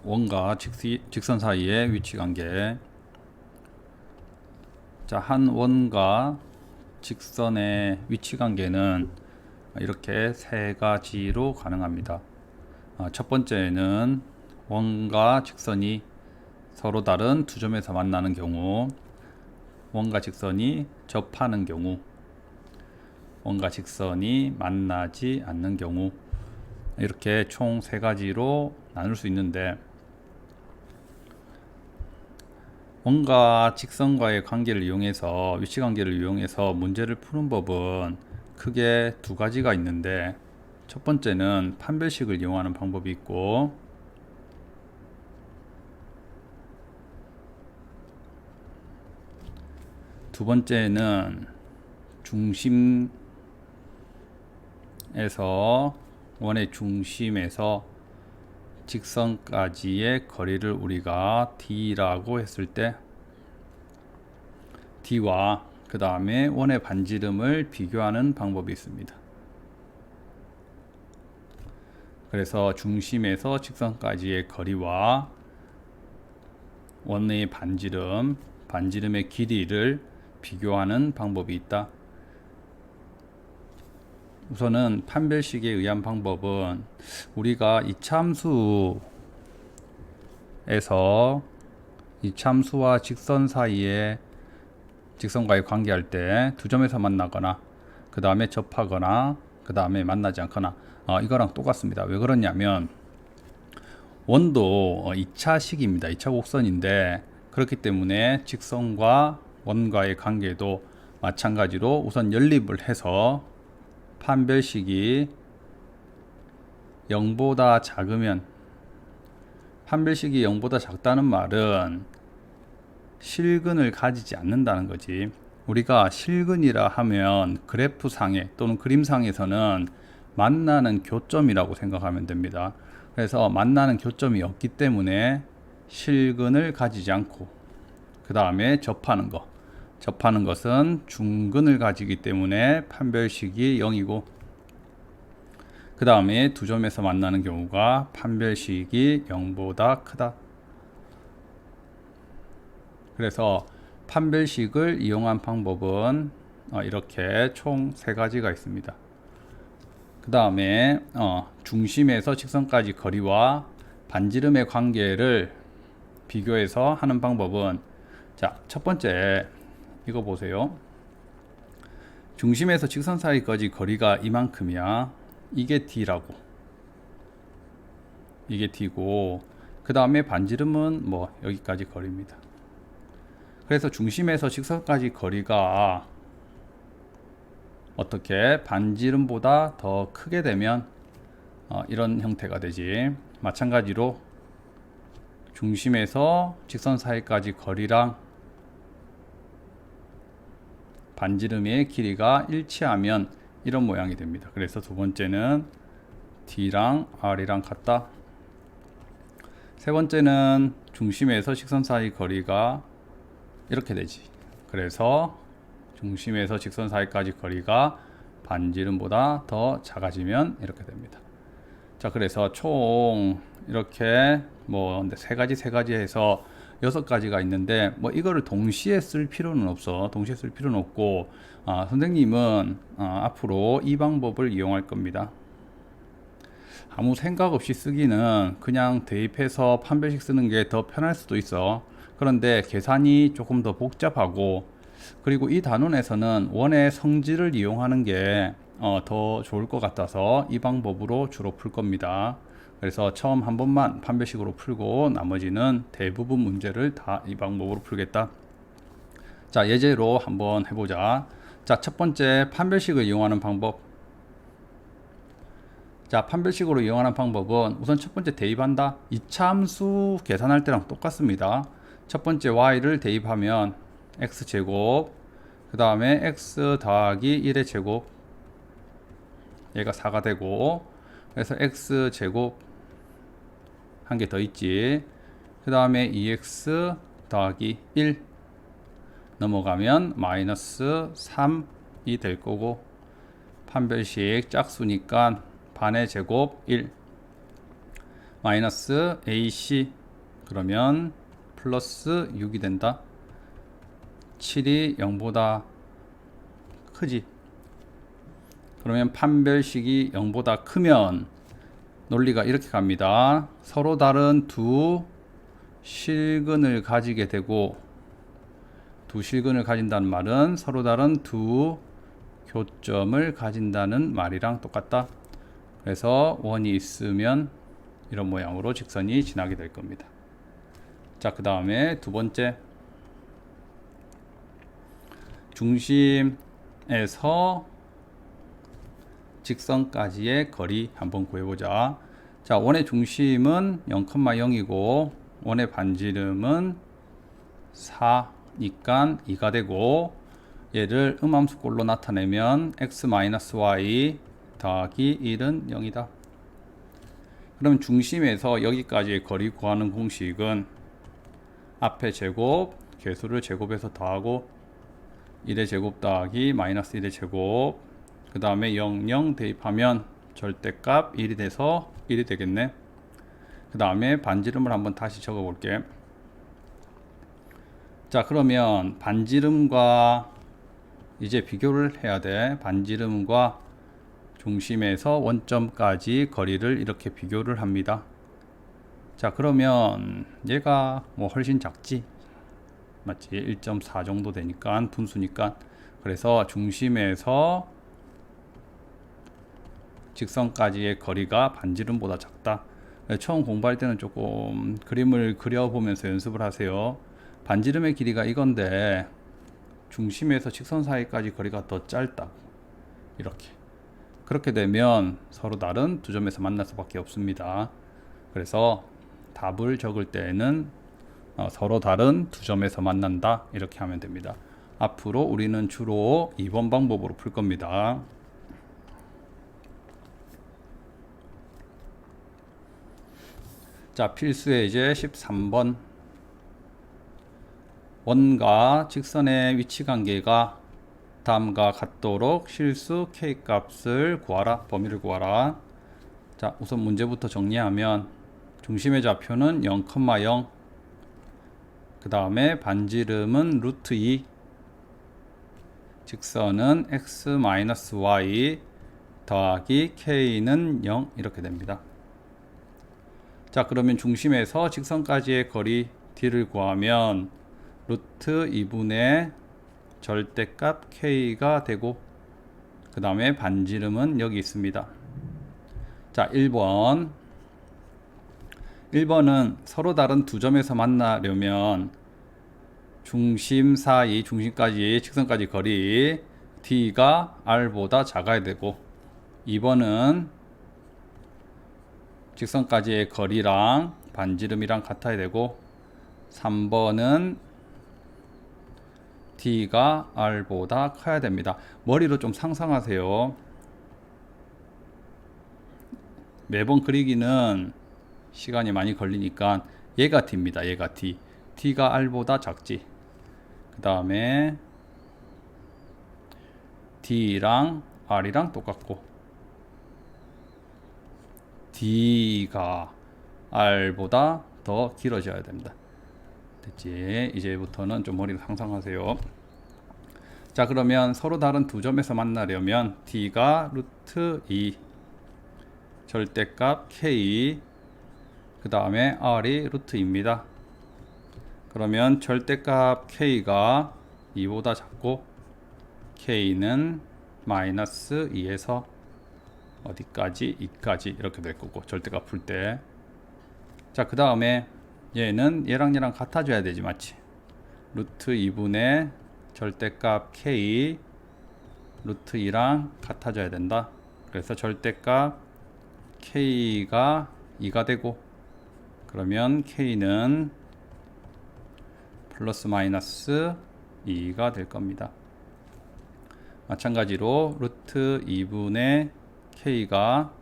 원과 직선 사이의 위치 관계. 자, 한 원과 직선의 위치 관계는 이렇게 세 가지로 가능합니다. 첫 번째는 원과 직선이 서로 다른 두 점에서 만나는 경우, 원과 직선이 접하는 경우, 원과 직선이 만나지 않는 경우, 이렇게 총 세 가지로 나눌 수 있는데, 원과 직선과의 관계를 이용해서, 위치 관계를 이용해서 문제를 푸는 법은 크게 두 가지가 있는데, 첫 번째는 판별식을 이용하는 방법이 있고, 두 번째는 원의 중심에서 직선까지의 거리를 우리가 D라고 했을 때 D와 그 다음에 원의 반지름을 비교하는 방법이 있습니다. 그래서 중심에서 직선까지의 거리와 원의 반지름의 길이를 비교하는 방법이 있다. 우선은 판별식에 의한 방법은 우리가 이참수와 직선 사이에 직선과의 관계할 때 두 점에서 만나거나 그 다음에 접하거나 그 다음에 만나지 않거나 이거랑 똑같습니다. 왜 그러냐면 원도 2차식입니다. 2차 곡선인데 그렇기 때문에 직선과 원과의 관계도 마찬가지로 우선 연립을 해서 판별식이 0보다 작으면, 판별식이 0보다 작다는 말은 실근을 가지지 않는다는 거지. 우리가 실근이라 하면 그래프상에 또는 그림상에서는 만나는 교점이라고 생각하면 됩니다. 그래서 만나는 교점이 없기 때문에 실근을 가지지 않고, 그 다음에 접하는 것은 중근을 가지기 때문에 판별식이 0이고, 그 다음에 두 점에서 만나는 경우가 판별식이 0보다 크다. 그래서 판별식을 이용한 방법은 이렇게 총 세 가지가 있습니다. 그 다음에 중심에서 직선까지 거리와 반지름의 관계를 비교해서 하는 방법은, 자, 첫 번째 이거 보세요. 중심에서 직선 사이까지 거리가 이만큼이야. 이게 D라고. 이게 D고, 그 다음에 반지름은 뭐 여기까지 거리입니다. 그래서 중심에서 직선까지 거리가 어떻게 반지름보다 더 크게 되면 이런 형태가 되지. 마찬가지로 중심에서 직선 사이까지 거리랑 반지름의 길이가 일치하면 이런 모양이 됩니다. 그래서 두 번째는 D랑 R이랑 같다. 세 번째는 중심에서 직선 사이 거리가 이렇게 되지. 그래서 중심에서 직선 사이까지 거리가 반지름보다 더 작아지면 이렇게 됩니다. 자, 그래서 총 이렇게 뭐 세 가지 해서 6가지가 있는데, 뭐 이거를 동시에 쓸 필요는 없어. 동시에 쓸 필요는 없고, 선생님은 앞으로 이 방법을 이용할 겁니다. 아무 생각 없이 쓰기는 그냥 대입해서 판별식 쓰는 게 더 편할 수도 있어. 그런데 계산이 조금 더 복잡하고, 그리고 이 단원에서는 원의 성질을 이용하는 게 더 좋을 것 같아서 이 방법으로 주로 풀 겁니다. 그래서 처음 한 번만 판별식으로 풀고 나머지는 대부분 문제를 다 이 방법으로 풀겠다. 자, 예제로 한번 해보자. 자, 첫 번째 판별식을 이용하는 방법. 자, 판별식으로 이용하는 방법은 우선 첫 번째 대입한다. 이차함수 계산할 때랑 똑같습니다. 첫 번째 y를 대입하면 x제곱, 그 다음에 x 더하기 1의 제곱, 얘가 4가 되고, 그래서 x제곱 한 개 더 있지. 그 다음에 2x 더하기 1 넘어가면 마이너스 3이 될 거고, 판별식 짝수니까 반의 제곱 1. 마이너스 AC 그러면 플러스 6이 된다. 7이 0보다 크지. 그러면 판별식이 0보다 크면 논리가 이렇게 갑니다. 서로 다른 두 실근을 가지게 되고, 두 실근을 가진다는 말은 서로 다른 두 교점을 가진다는 말이랑 똑같다. 그래서 원이 있으면 이런 모양으로 직선이 지나게 될 겁니다. 자, 그 다음에 두 번째, 중심에서 직선까지의 거리 한번 구해보자. 자, 원의 중심은 0,0이고 원의 반지름은 4니까 2가 되고, 얘를 음함수꼴로 나타내면 x-y 더하기 1은 0이다. 그럼 중심에서 여기까지의 거리 구하는 공식은 앞에 제곱, 개수를 제곱해서 더하고 1의 제곱 더하기 마이너스 1의 제곱, 그 다음에 0, 0 대입하면 절대값 1이 돼서 1이 되겠네. 그 다음에 반지름을 한번 다시 적어 볼게. 자, 그러면 반지름과 이제 비교를 해야 돼. 반지름과 중심에서 원점까지 거리를 이렇게 비교를 합니다. 자, 그러면 얘가 뭐 훨씬 작지, 맞지? 1.4 정도 되니까 분수니까. 그래서 중심에서 직선까지의 거리가 반지름보다 작다. 처음 공부할 때는 조금 그림을 그려보면서 연습을 하세요. 반지름의 길이가 이건데 중심에서 직선 사이까지 거리가 더 짧다. 이렇게. 그렇게 되면 서로 다른 두 점에서 만날 수밖에 없습니다. 그래서 답을 적을 때에는 서로 다른 두 점에서 만난다. 이렇게 하면 됩니다. 앞으로 우리는 주로 2번 방법으로 풀 겁니다. 자, 필수의 이제 13번. 원과 직선의 위치 관계가 다음과 같도록 실수 k 값을 구하라. 범위를 구하라. 자, 우선 문제부터 정리하면 중심의 좌표는 0,0, 그 다음에 반지름은 루트 2, 직선은 x-y 더하기 k는 0 이렇게 됩니다. 자, 그러면 중심에서 직선까지의 거리 d를 구하면 루트 2분의 절대값 k가 되고, 그 다음에 반지름은 여기 있습니다. 자, 1번은 서로 다른 두 점에서 만나려면 중심 사이, 중심까지 직선까지 거리 d가 r보다 작아야 되고, 2번은 직선까지의 거리랑 반지름이랑 같아야 되고, 3번은 d가 r보다 커야 됩니다. 머리로 좀 상상하세요. 매번 그리기는 시간이 많이 걸리니까 얘가 d입니다. 얘가 d가 r보다 작지. 그 다음에 d랑 r이랑 똑같고, d가 r보다 더 길어져야 됩니다. 됐지? 이제부터는 좀 머리를 상상하세요. 자, 그러면 서로 다른 두 점에서 만나려면 d가 루트 2, 절대값 k, 그 다음에 r이 루트 2입니다. 그러면 절대값 k가 2보다 작고 k는 마이너스 2에서 어디까지? 2까지 이렇게 될 거고, 절대값 풀 때. 자, 그 다음에 얘는 얘랑 같아져야 되지, 맞지? 루트 2분의 절대값 k 루트 2랑 같아져야 된다. 그래서 절대값 k가 2가 되고, 그러면 k는 플러스 마이너스 2가 될 겁니다. 마찬가지로 루트 2분의 k가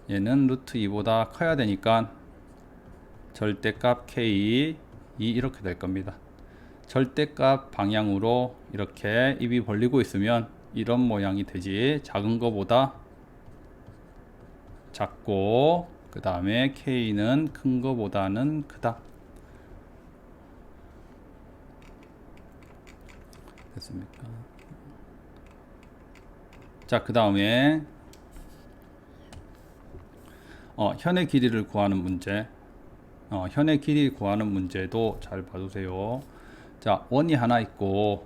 얘는 루트 2보다 커야 되니까 절대값 k 2 이렇게 될 겁니다. 절대값 방향으로 이렇게 입이 벌리고 있으면 이런 모양이 되지. 작은 거보다 작고 그 다음에 K는 큰 거보다는 크다. 됐습니까? 자, 그 다음에 현의 길이를 구하는 문제. 현의 길이 구하는 문제도 잘 봐주세요. 자, 원이 하나 있고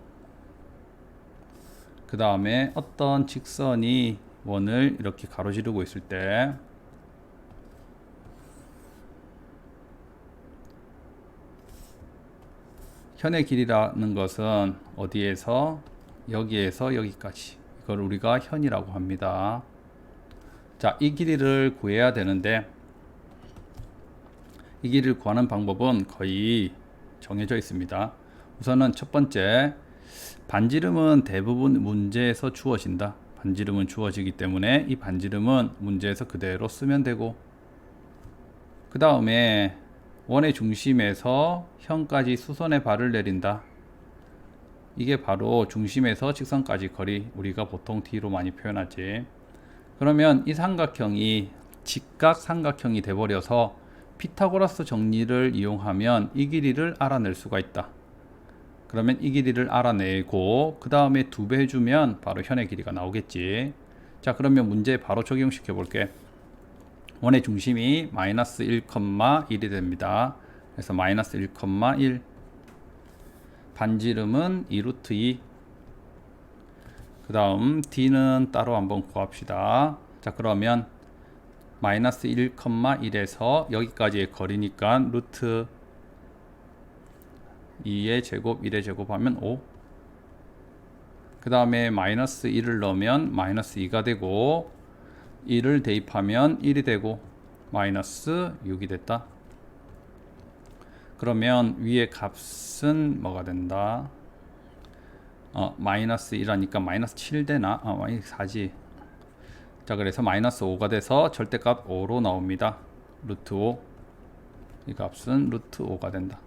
그 다음에 어떤 직선이 원을 이렇게 가로지르고 있을 때 현의 길이라는 것은 어디에서 여기에서 여기까지, 이걸 우리가 현이라고 합니다. 자, 이 길이를 구해야 되는데 이 길이를 구하는 방법은 거의 정해져 있습니다. 우선은 첫 번째, 반지름은 대부분 문제에서 주어진다. 반지름은 주어지기 때문에 이 반지름은 문제에서 그대로 쓰면 되고, 그 다음에 원의 중심에서 현까지 수선의 발을 내린다. 이게 바로 중심에서 직선까지 거리, 우리가 보통 D로 많이 표현하지. 그러면 이 삼각형이 직각 삼각형이 돼버려서 피타고라스 정리를 이용하면 이 길이를 알아낼 수가 있다. 그러면 이 길이를 알아내고 그 다음에 2배 해주면 바로 현의 길이가 나오겠지. 자, 그러면 문제 바로 적용시켜 볼게. 원의 중심이 마이너스 1,1이 됩니다. 그래서 마이너스 1,1, 반지름은 2루트 2. 그 다음 D는 따로 한번 구합시다. 자, 그러면 마이너스 1,1에서 여기까지의 거리니까 루트 2의 제곱 1의 제곱 하면 5. 그 다음에 마이너스 1을 넣으면 마이너스 2가 되고 1을 대입하면 1이 되고 마이너스 6이 됐다. 그러면 위의 값은 뭐가 된다? 마이너스 1하니까 마이너스 7 되나? 마이너스 4지. 자, 그래서 마이너스 5가 돼서 절대값 5로 나옵니다. 루트 5. 이 값은 루트 5가 된다.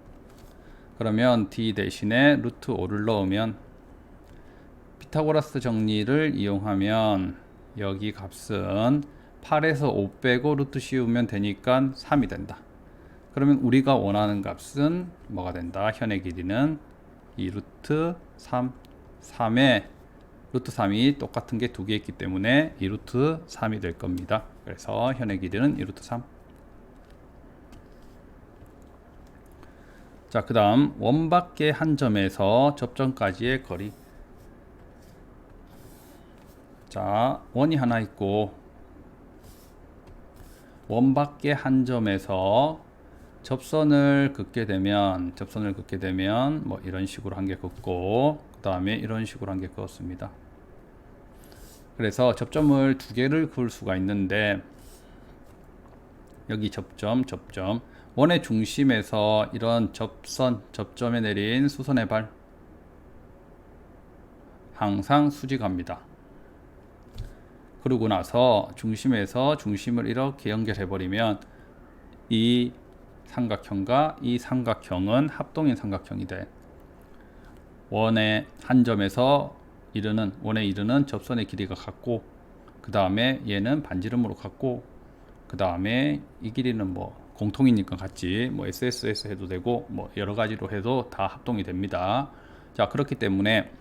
그러면 D 대신에 루트 5를 넣으면 피타고라스 정리를 이용하면 여기 값은 8에서 5 빼고 루트 씌우면 되니까 3이 된다. 그러면 우리가 원하는 값은 뭐가 된다? 현의 길이는 2 루트 3, 3에 루트 3이 똑같은 게 2개 있기 때문에 2 루트 3이 될 겁니다. 그래서 현의 길이는 2 루트 3. 자, 그 다음 원 밖의 한 점에서 접점까지의 거리. 자, 원이 하나 있고 원 밖의 한 점에서 접선을 긋게 되면 뭐 이런 식으로 한 개 긋고 그 다음에 이런 식으로 한 개 그었습니다. 그래서 접점을 2개를 그을 수가 있는데 여기 접점 원의 중심에서 이런 접점에 내린 수선의 발 항상 수직합니다. 그러고 나서 중심에서 중심을 이렇게 연결해 버리면 이 삼각형과 이 삼각형은 합동인 삼각형이 돼. 원의 한 점에서 원에 이르는 접선의 길이가 같고 그 다음에 얘는 반지름으로 같고 그 다음에 이 길이는 뭐 공통이니까 같지, 뭐 SSS 해도 되고 뭐 여러 가지로 해도 다 합동이 됩니다. 자, 그렇기 때문에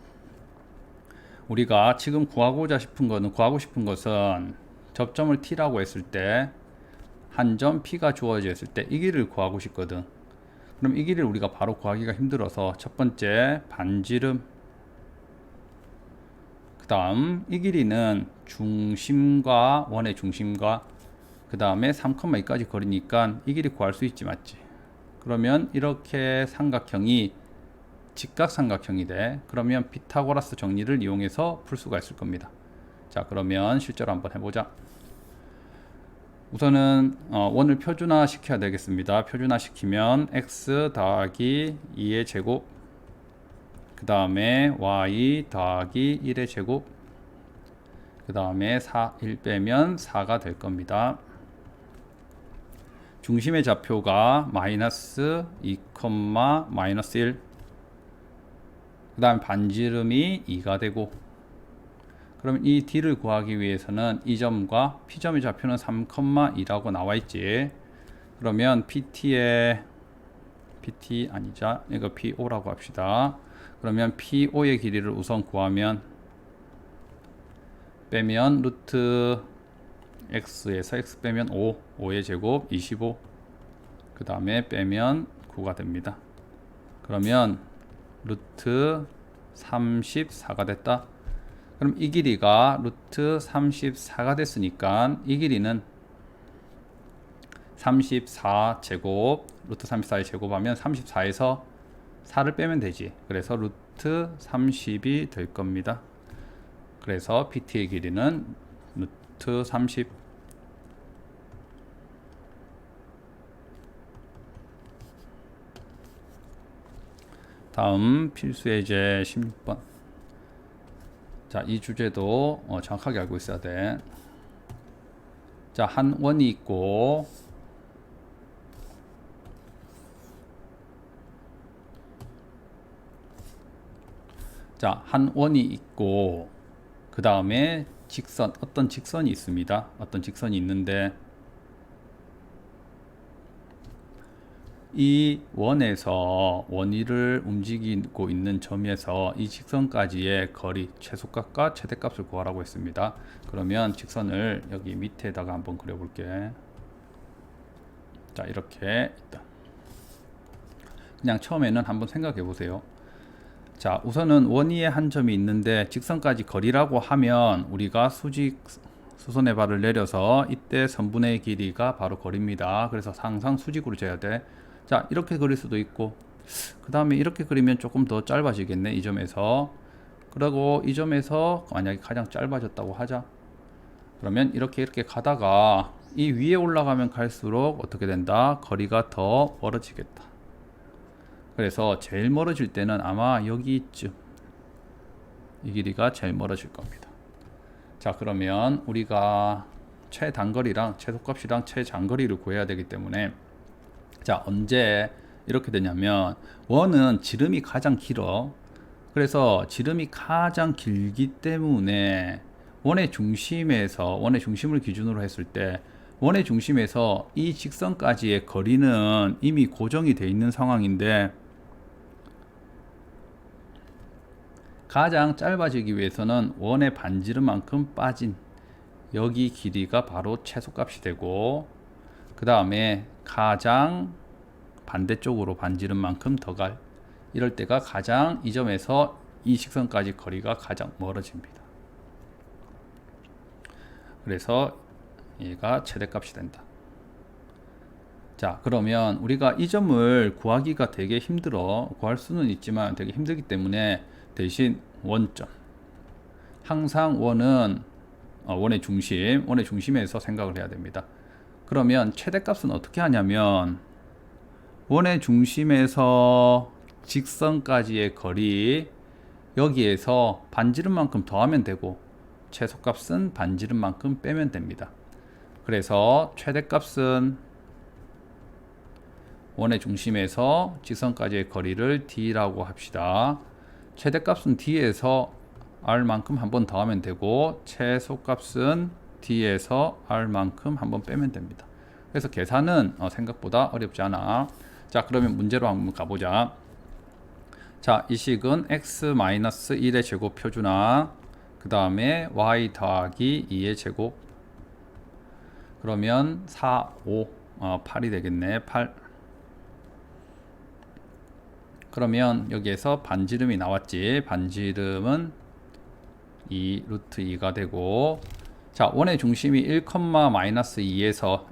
우리가 지금 구하고 싶은 것은 접점을 T라고 했을 때 한 점 P가 주어져 있을 때 이 길이를 구하고 싶거든. 그럼 이 길이를 우리가 바로 구하기가 힘들어서 첫 번째 반지름, 그 다음 이 길이는 중심과 원의 중심과 그 다음에 3,2까지 거리니까 이 길이 구할 수 있지, 맞지? 그러면 이렇게 삼각형이 직각삼각형이 돼. 그러면 피타고라스 정리를 이용해서 풀 수가 있을 겁니다. 자, 그러면 실제로 한번 해보자. 우선은 원을 표준화 시켜야 되겠습니다. 표준화 시키면 x 더하기 2의 제곱, 그 다음에 y 더하기 1의 제곱, 그 다음에 1 빼면 4가 될 겁니다. 중심의 좌표가 마이너스 2, 마이너스 1, 그 다음 반지름이 2가 되고 그러면 이 D를 구하기 위해서는 이 점과 P점의 좌표는 3,2라고 나와 있지. 그러면 PT 아니죠. 이거 PO라고 합시다. 그러면 PO의 길이를 우선 구하면 빼면 루트 X에서 X 빼면 5의 제곱 25. 그 다음에 빼면 9가 됩니다. 그러면 루트 34가 됐다. 그럼 이 길이가 루트 34가 됐으니까 이 길이는 34제곱 루트 34의 제곱하면 34에서 4를 빼면 되지. 그래서 루트 30이 될 겁니다. 그래서 PT의 길이는 루트 30. 다음 필수예제 16번. 자, 이 주제도 정확하게 알고 있어야 돼. 자, 한 원이 있고 한 원이 있고 그 다음에 어떤 직선이 있습니다. 어떤 직선이 있는데 이 원에서 원위를 움직이고 있는 점에서 이 직선까지의 거리 최소값과 최대값을 구하라고 했습니다. 그러면 직선을 여기 밑에다가 한번 그려볼게. 자, 이렇게 있다. 그냥 처음에는 한번 생각해 보세요. 자, 우선은 원위에 한 점이 있는데 직선까지 거리라고 하면 우리가 수선의 발을 내려서 이때 선분의 길이가 바로 거리입니다. 그래서 항상 수직으로 재야 돼. 자, 이렇게 그릴 수도 있고 그 다음에 이렇게 그리면 조금 더 짧아지겠네. 이 점에서. 그리고 이 점에서 만약에 가장 짧아졌다고 하자. 그러면 이렇게 가다가 이 위에 올라가면 갈수록 어떻게 된다? 거리가 더 멀어지겠다. 그래서 제일 멀어질 때는 아마 여기쯤 이 길이가 제일 멀어질 겁니다. 자, 그러면 우리가 최단거리랑 최소값이랑 최장거리를 구해야 되기 때문에 자, 언제 이렇게 되냐면 원은 지름이 가장 길어. 그래서 지름이 가장 길기 때문에 원의 중심을 기준으로 했을 때 원의 중심에서 이 직선까지의 거리는 이미 고정이 되어 있는 상황인데 가장 짧아지기 위해서는 원의 반지름만큼 빠진 여기 길이가 바로 최소값이 되고 그 다음에 가장 반대쪽으로 반지름만큼 더 갈 이럴 때가 가장 이 점에서 이 직선까지 거리가 가장 멀어집니다. 그래서 얘가 최대값이 된다. 자, 그러면 우리가 이 점을 구하기가 되게 힘들어. 구할 수는 있지만 되게 힘들기 때문에 대신 원점, 항상 원은 원의 중심에서 생각을 해야 됩니다. 그러면 최대값은 어떻게 하냐면 원의 중심에서 직선까지의 거리 여기에서 반지름만큼 더하면 되고 최소값은 반지름만큼 빼면 됩니다. 그래서 최대값은 원의 중심에서 직선까지의 거리를 D라고 합시다. 최대값은 D에서 R만큼 한번 더하면 되고 최소값은 D에서 R만큼 한번 빼면 됩니다. 그래서 계산은 생각보다 어렵지 않아. 자, 그러면 문제로 한번 가보자. 자, 이 식은 x-1의 제곱 표준항 그 다음에 y 더하기 2의 제곱 그러면 4, 5, 8이 되겠네. 8. 그러면 여기에서 반지름이 나왔지. 반지름은 2 루트 2가 되고 자, 원의 중심이 1,-2에서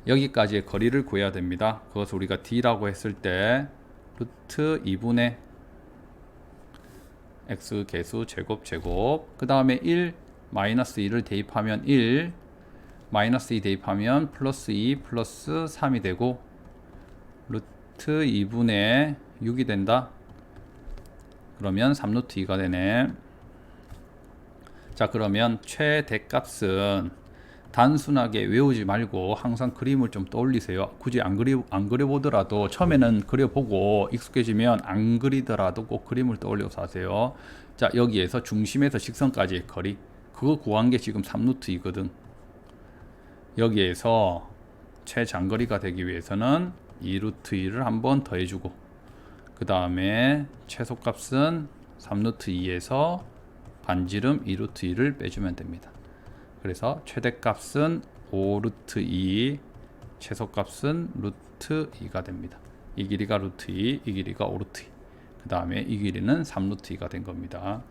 여기까지의 거리를 구해야 됩니다. 그것을 우리가 D라고 했을 때 루트 2분의 x 개수 제곱 그 다음에 1 마이너스 2를 대입하면 1 마이너스 2 대입하면 플러스 2 플러스 3이 되고 루트 2분의 6이 된다. 그러면 3루트 2가 되네. 자, 그러면 최대값은 단순하게 외우지 말고 항상 그림을 좀 떠올리세요. 굳이 안 그려보더라도 처음에는 그려보고 익숙해지면 안 그리더라도 꼭 그림을 떠올려서 하세요. 자, 여기에서 중심에서 직선까지의 거리, 그거 구한 게 지금 3루트 2거든. 여기에서 최장거리가 되기 위해서는 2루트 2를 한번 더해주고, 그 다음에 최소값은 3루트 2에서 반지름 2루트 2를 빼주면 됩니다. 그래서 최대값은 5루트 2, 최소값은 루트 2가 됩니다. 이 길이가 루트 2, 이 길이가 5루트 2, 그 다음에 이 길이는 3루트 2가 된 겁니다.